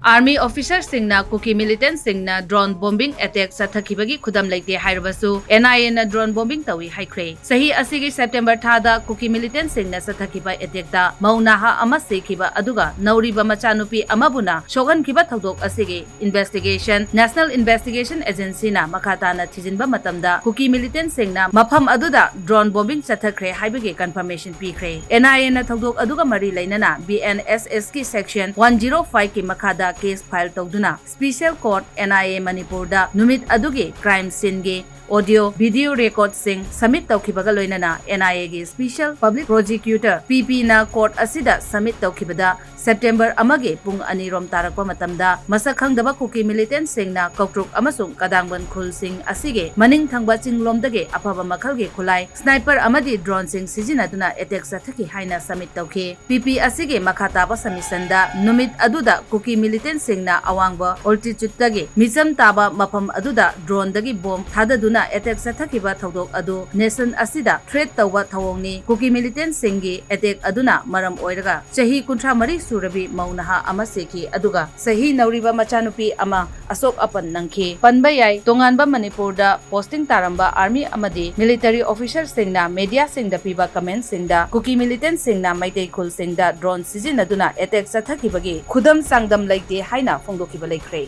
Army officers singna Kuki Militant Singna drone bombing attack sathakibagi khudam leite hairabasu NIA na drone bombing Touwee Haikhre. Sahi asigi September thada Kuki Militant Singna sathakiba attack da maunaha ama sekiba aduga nauriba machanupi amabuna shogankiba thodok asigi investigation National Investigation Agency na makatana thijinba matamda Kuki Militant Singna mafam aduda drone bombing sathakre haibagi confirmation pikre. NIA na thodok aduga mari lainana BNSS ki section 105 ki makada case file tawduna Special Court NIA Manipur da numit adugi crime scene ge audio video record sing submit tawkibaga loinana NIA ge Special Public Prosecutor PP na court asida submit tawkibada September amage pung anirom tarakpa matamda masakhangdaba Kuki Militant Singna Kautruk amasung Kadangban Khul Sing asige maning thangba chinglomdage afaba makhalge khulai sniper amadi drone sing sijinaduna attack sathaki haina submit tawke PP asige makhataba submissionda numit aduda Kuki Militant Singna awangba altitude dage mizam taba mafam aduda drone dagi bomb thadaduna attack sathakiba thodok adu nation asida threat tawba thawongni Kuki Militant Singgi attack aduna maram oiraga chahi kunthra mari surabi maunaha ama seki aduga sahi nauriba machanupi ama asok apan nangki panba yai tonganba Manipurda posting taramba army amadi military officer singna media singda piba comment singda Kuki Militant Singna Meitei Khul singda drone sijinaduna attack sathakibagi khudam sangdam laite haina phongdokiba laikre.